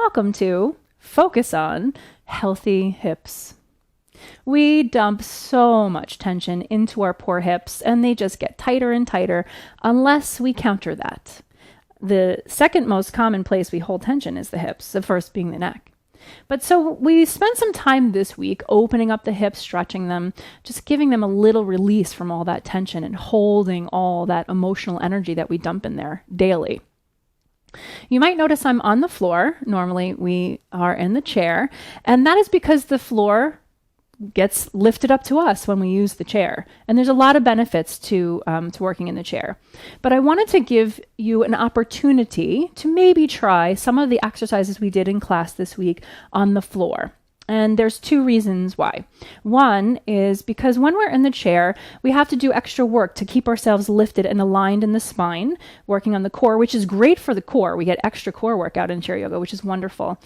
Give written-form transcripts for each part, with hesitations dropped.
welcome to Focus on Healthy Hips. We dump so much tension into our poor hips and they just get tighter and tighter unless we counter that. The second most common place we hold tension is the hips, the first being the neck. But so we spent some time this week opening up the hips, stretching them, just giving them a little release from all that tension and holding all that emotional energy that we dump in there daily. You might notice I'm on the floor. Normally we are in the chair, and that is because the floor gets lifted up to us when we use the chair. And there's a lot of benefits to working in the chair. But I wanted to give you an opportunity to maybe try some of the exercises we did in class this week on the floor. And there's two reasons why. One is because when we're in the chair, we have to do extra work to keep ourselves lifted and aligned in the spine, working on the core, which is great for the core. We get extra core workout in chair yoga, which is wonderful.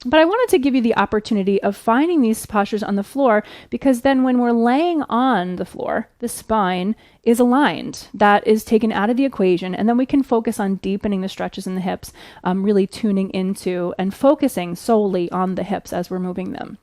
But I wanted to give you the opportunity of finding these postures on the floor, because then when we're laying on the floor, the spine is aligned. That is taken out of the equation, and then we can focus on deepening the stretches in the hips, really tuning into and focusing solely on the hips as we're moving them.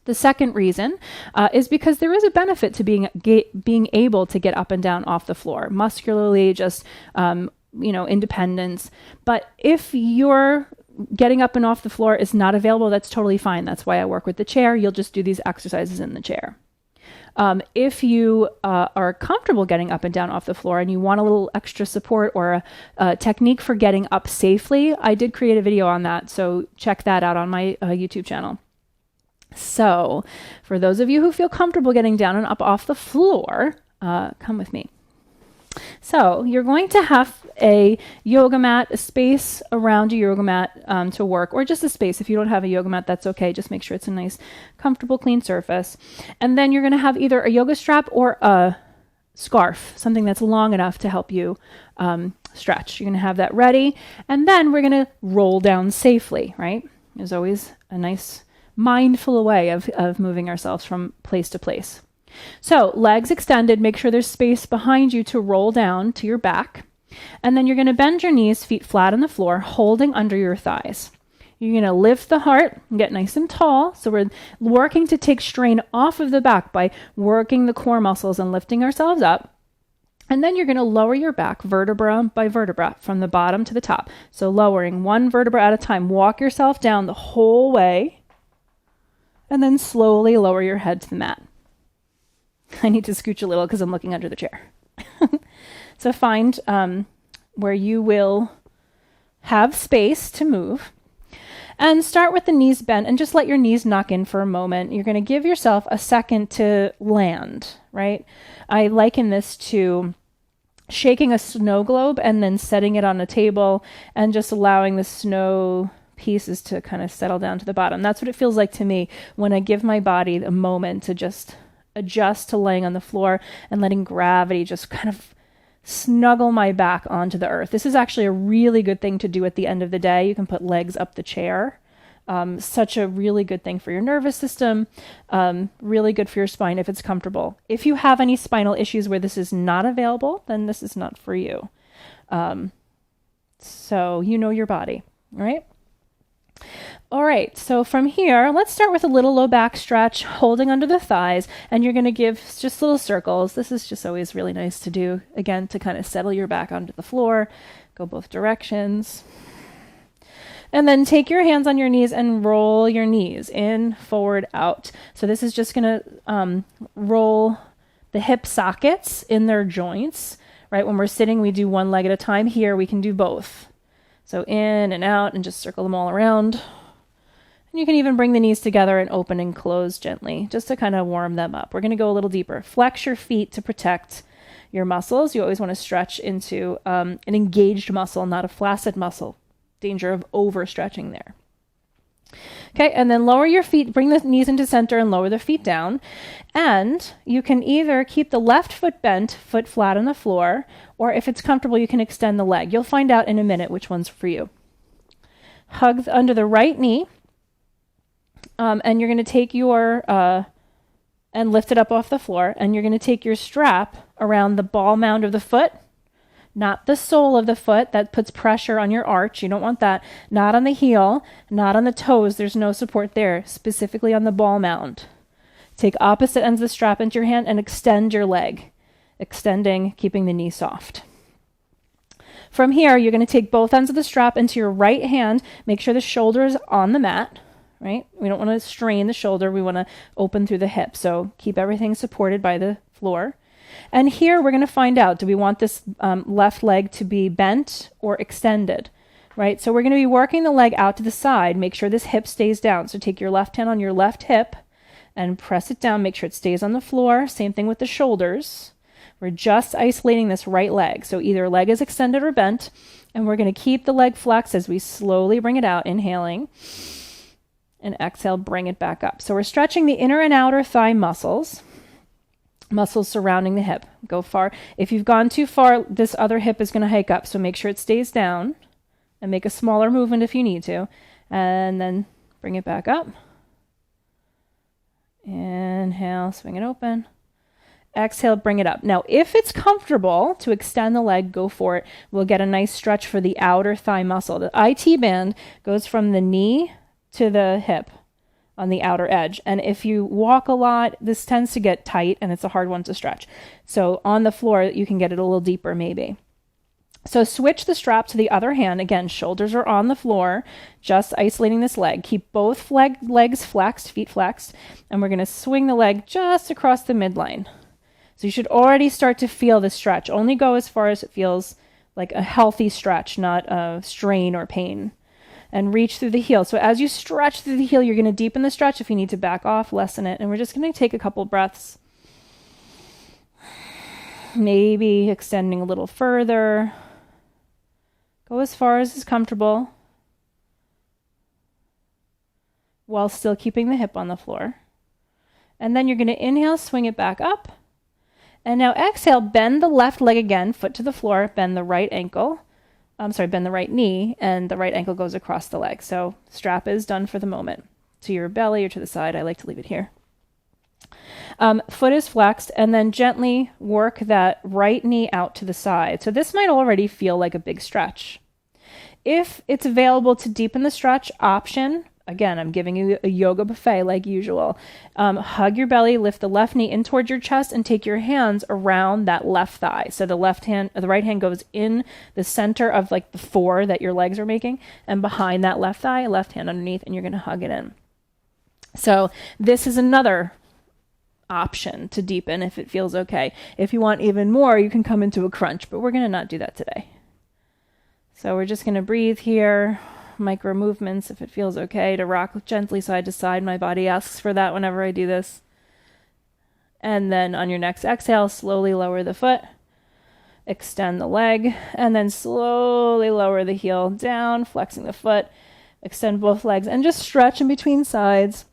The second reason is because there is a benefit to being able to get up and down off the floor, muscularly, just independence. But if you're getting up and off the floor is not available, that's totally fine. That's why I work with the chair. You'll just do these exercises in the chair. If you are comfortable getting up and down off the floor and you want a little extra support or a technique for getting up safely, I did create a video on that, so check that out on my YouTube channel. So for those of you who feel comfortable getting down and up off the floor, come with me. So you're going to have a yoga mat, a space around your yoga mat to work, or just a space. If you don't have a yoga mat, that's okay. Just make sure it's a nice, comfortable, clean surface. And then you're going to have either a yoga strap or a scarf, something that's long enough to help you stretch. You're going to have that ready. And then we're going to roll down safely, right? There's always a nice, mindful way of moving ourselves from place to place. So legs extended, make sure there's space behind you to roll down to your back. And then you're going to bend your knees, feet flat on the floor, holding under your thighs. You're going to lift the heart and get nice and tall. So we're working to take strain off of the back by working the core muscles and lifting ourselves up. And then you're going to lower your back vertebra by vertebra from the bottom to the top. So lowering one vertebra at a time. Walk yourself down the whole way. And then slowly lower your head to the mat. I need to scooch a little because I'm looking under the chair. So find where you will have space to move. And start with the knees bent and just let your knees knock in for a moment. You're going to give yourself a second to land, right? I liken this to shaking a snow globe and then setting it on a table and just allowing the snow pieces to kind of settle down to the bottom. That's what it feels like to me when I give my body a moment to just adjust to laying on the floor and letting gravity just kind of snuggle my back onto the earth. This is actually a really good thing to do at the end of the day. You can put legs up the chair. Such a really good thing for your nervous system. Really good for your spine if it's comfortable. If you have any spinal issues where this is not available, then this is not for you. So you know your body, right? All right, so from here, let's start with a little low back stretch, holding under the thighs, and you're going to give just little circles. This is just always really nice to do, again, to kind of settle your back onto the floor, go both directions. And then take your hands on your knees and roll your knees in, forward, out. So this is just going to roll the hip sockets in their joints, right? When we're sitting, we do one leg at a time. Here, we can do both. So in and out and just circle them all around. And you can even bring the knees together and open and close gently just to kind of warm them up. We're going to go a little deeper. Flex your feet to protect your muscles. You always want to stretch into an engaged muscle, not a flaccid muscle. Danger of overstretching there. Okay, and then lower your feet, bring the knees into center and lower the feet down. And you can either keep the left foot bent, foot flat on the floor, or if it's comfortable, you can extend the leg. You'll find out in a minute which one's for you. Hug under the right knee. And you're going to take your, and lift it up off the floor. And you're going to take your strap around the ball mound of the foot not the sole of the foot. That puts pressure on your arch. You don't want that. Not on the heel, not on the toes. There's no support there, specifically on the ball mound. Take opposite ends of the strap into your hand and extend your leg. Extending, keeping the knee soft. From here, you're going to take both ends of the strap into your right hand. Make sure the shoulder is on the mat, right? We don't want to strain the shoulder. We want to open through the hip. So keep everything supported by the floor. And here we're going to find out, do we want this left leg to be bent or extended, right? So we're going to be working the leg out to the side. Make sure this hip stays down. So take your left hand on your left hip and press it down. Make sure it stays on the floor. Same thing with the shoulders. We're just isolating this right leg. So either leg is extended or bent. And we're going to keep the leg flexed as we slowly bring it out, inhaling. And exhale, bring it back up. So we're stretching the inner and outer thigh muscles surrounding the hip. Go far. If you've gone too far, this other hip is going to hike up. So make sure it stays down and make a smaller movement if you need to. And then bring it back up. Inhale, swing it open. Exhale, bring it up. Now, if it's comfortable to extend the leg, go for it. We'll get a nice stretch for the outer thigh muscle. The IT band goes from the knee to the hip on the outer edge. And if you walk a lot, this tends to get tight and it's a hard one to stretch. So on the floor, you can get it a little deeper maybe. So switch the strap to the other hand. Again, shoulders are on the floor, just isolating this leg. Keep both legs flexed, feet flexed, and we're going to swing the leg just across the midline. So you should already start to feel the stretch. Only go as far as it feels like a healthy stretch, not a strain or pain. And reach through the heel. So as you stretch through the heel, you're going to deepen the stretch. If you need to back off, lessen it. And we're just going to take a couple breaths. Maybe extending a little further. Go as far as is comfortable while still keeping the hip on the floor. And then you're going to inhale, swing it back up. And now exhale, bend the left leg again, foot to the floor, bend the right ankle. Bend the right knee, and the right ankle goes across the leg. So strap is done for the moment. To your belly or to the side. I like to leave it here. Foot is flexed, and then gently work that right knee out to the side. So this might already feel like a big stretch. If it's available to deepen the stretch option, again, I'm giving you a yoga buffet like usual. Hug your belly, lift the left knee in towards your chest, and take your hands around that left thigh. So the right hand goes in the center of like the four that your legs are making, and behind that left thigh, left hand underneath, and you're going to hug it in. So this is another option to deepen if it feels okay. If you want even more, you can come into a crunch, but we're going to not do that today. So we're just going to breathe here. Micro movements if it feels okay to rock gently side to side. My body asks for that whenever I do this. And then on your next exhale, slowly lower the foot, extend the leg, and then slowly lower the heel down, flexing the foot, extend both legs, and just stretch in between sides.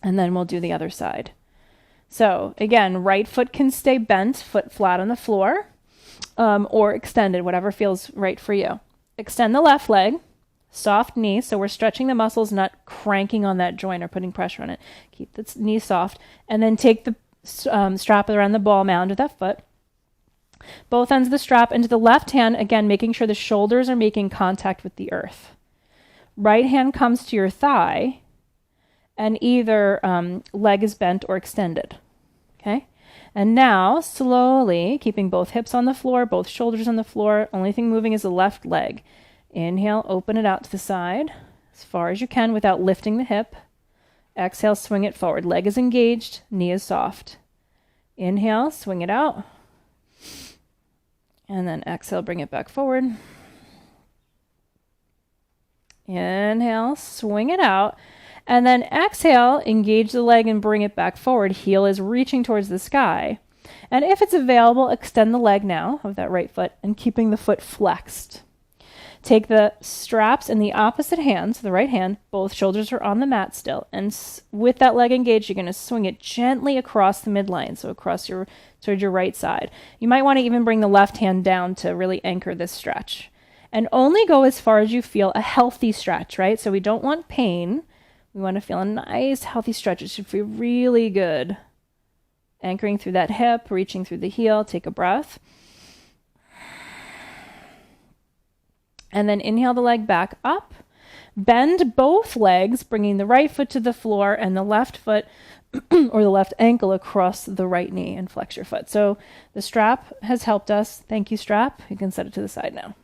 And then we'll do the other side. So again, right foot can stay bent, foot flat on the floor. Or extended, whatever feels right for you. Extend the left leg, soft knee. So we're stretching the muscles, not cranking on that joint or putting pressure on it. Keep the knee soft. And then take the strap around the ball mound of that foot. Both ends of the strap into the left hand, again, making sure the shoulders are making contact with the earth. Right hand comes to your thigh, and either leg is bent or extended. Okay? And now, slowly, keeping both hips on the floor, both shoulders on the floor, only thing moving is the left leg. Inhale, open it out to the side as far as you can without lifting the hip. Exhale, swing it forward. Leg is engaged, knee is soft. Inhale, swing it out. And then exhale, bring it back forward. Inhale, swing it out. And then exhale, engage the leg and bring it back forward. Heel is reaching towards the sky. And if it's available, extend the leg now of that right foot and keeping the foot flexed. Take the straps in the opposite hand, so the right hand, both shoulders are on the mat still. And with that leg engaged, you're going to swing it gently across the midline, so across towards your right side. You might want to even bring the left hand down to really anchor this stretch. And only go as far as you feel a healthy stretch, right? So we don't want pain. We want to feel a nice, healthy stretch. It should feel really good Anchoring through that hip, reaching through the heel. Take a breath. And then inhale the leg back up. Bend both legs, bringing the right foot to the floor and the left foot or the left ankle across the right knee, and flex your foot. So the strap has helped us. Thank you, strap. You can set it to the side now.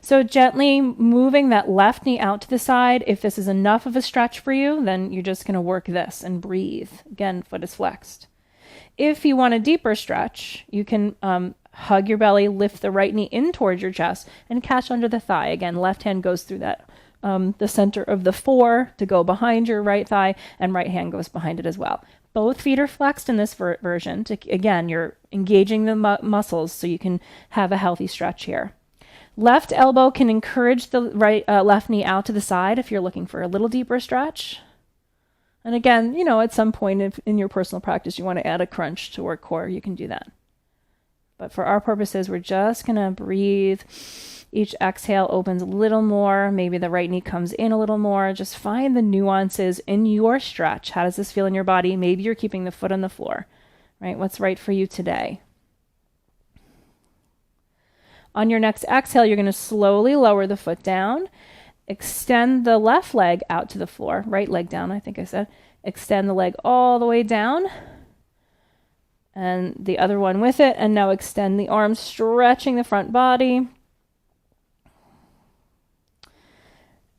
So gently moving that left knee out to the side. If this is enough of a stretch for you, then you're just going to work this and breathe. Again, foot is flexed. If you want a deeper stretch, you can hug your belly, lift the right knee in towards your chest, and catch under the thigh. Again, left hand goes through that the center of the fore to go behind your right thigh, and right hand goes behind it as well. Both feet are flexed in this version. Again, you're engaging the muscles so you can have a healthy stretch here. Left elbow can encourage the left knee out to the side if you're looking for a little deeper stretch. And again, at some point in your personal practice, you want to add a crunch to work core, you can do that. But for our purposes, we're just going to breathe. Each exhale opens a little more. Maybe the right knee comes in a little more. Just find the nuances in your stretch. How does this feel in your body? Maybe you're keeping the foot on the floor, right? What's right for you today? On your next exhale, you're going to slowly lower the foot down. Extend the left leg out to the floor. Right leg down, I think I said. Extend the leg all the way down. And the other one with it. And now extend the arms, stretching the front body.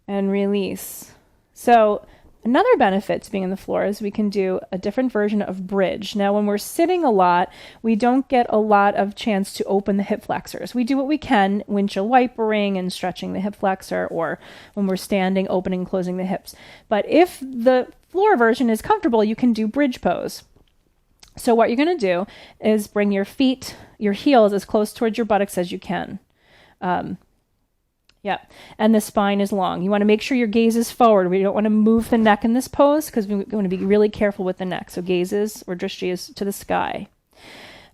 And release. So another benefit to being on the floor is we can do a different version of bridge. Now, when we're sitting a lot, we don't get a lot of chance to open the hip flexors. We do what we can, windshield wipering and stretching the hip flexor, or when we're standing, opening and closing the hips. But if the floor version is comfortable, you can do bridge pose. So what you're going to do is bring your feet, your heels as close towards your buttocks as you can. And the spine is long. You want to make sure your gaze is forward. We don't want to move the neck in this pose because we're going to be really careful with the neck. So gazes or drishti is to the sky.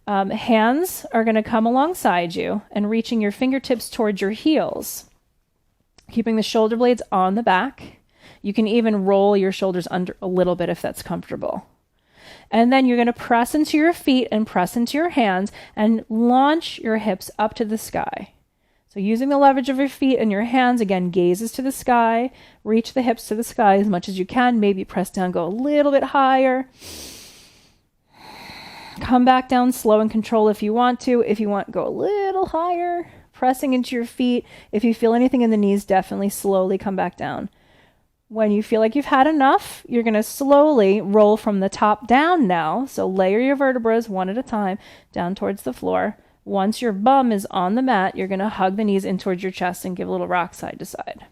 Hands are going to come alongside you and reaching your fingertips towards your heels. Keeping the shoulder blades on the back. You can even roll your shoulders under a little bit if that's comfortable. And then you're going to press into your feet and press into your hands and launch your hips up to the sky. So using the leverage of your feet and your hands, again, gazes to the sky, reach the hips to the sky as much as you can, maybe press down, go a little bit higher. Come back down slow and control if you want to. If you want, go a little higher, pressing into your feet. If you feel anything in the knees, definitely slowly come back down. When you feel like you've had enough, you're going to slowly roll from the top down now. So layer your vertebrae one at a time down towards the floor. Once your bum is on the mat, you're going to hug the knees in towards your chest and give a little rock side to side.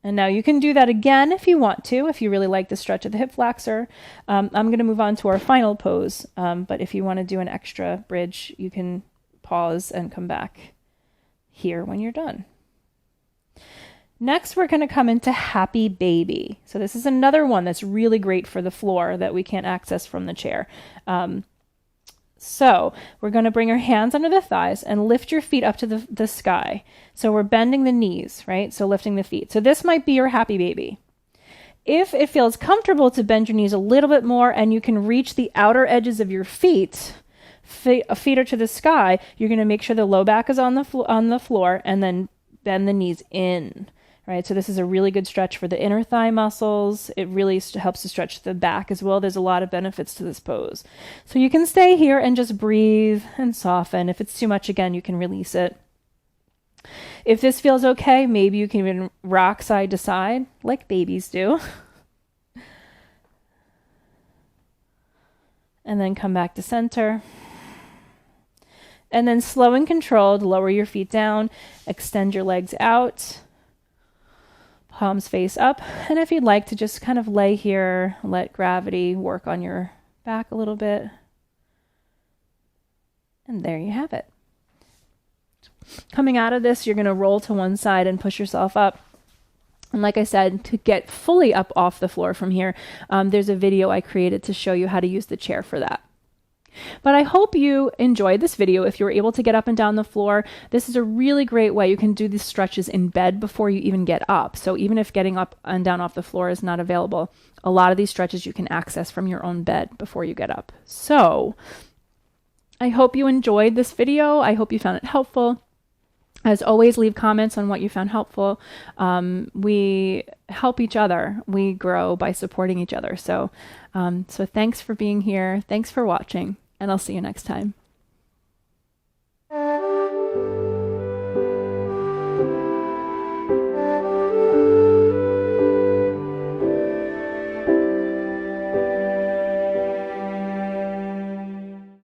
And now you can do that again if you want to, if you really like the stretch of the hip flexor. I'm going to move on to our final pose. But if you want to do an extra bridge, you can pause and come back here when you're done. Next, we're going to come into happy baby. So this is another one that's really great for the floor that we can't access from the chair. So we're going to bring our hands under the thighs and lift your feet up to the sky. So we're bending the knees, right? So lifting the feet. So this might be your happy baby. If it feels comfortable to bend your knees a little bit more and you can reach the outer edges of your feet are to the sky, you're going to make sure the low back is on the floor and then bend the knees in. Right, so this is a really good stretch for the inner thigh muscles. It really helps to stretch the back as well. There's a lot of benefits to this pose. So you can stay here and just breathe and soften. If it's too much, again, you can release it. If this feels okay, maybe you can even rock side to side like babies do. And then come back to center. And then slow and controlled, lower your feet down, extend your legs out. Palms face up, and if you'd like to just kind of lay here, let gravity work on your back a little bit. And there you have it. Coming out of this, you're going to roll to one side and push yourself up. And like I said, to get fully up off the floor from here, there's a video I created to show you how to use the chair for that. But I hope you enjoyed this video. If you were able to get up and down the floor, this is a really great way. You can do these stretches in bed before you even get up. So even if getting up and down off the floor is not available, a lot of these stretches you can access from your own bed before you get up. So I hope you enjoyed this video. I hope you found it helpful. As always, leave comments on what you found helpful. We help each other. We grow by supporting each other. So thanks for being here. Thanks for watching, and I'll see you next time.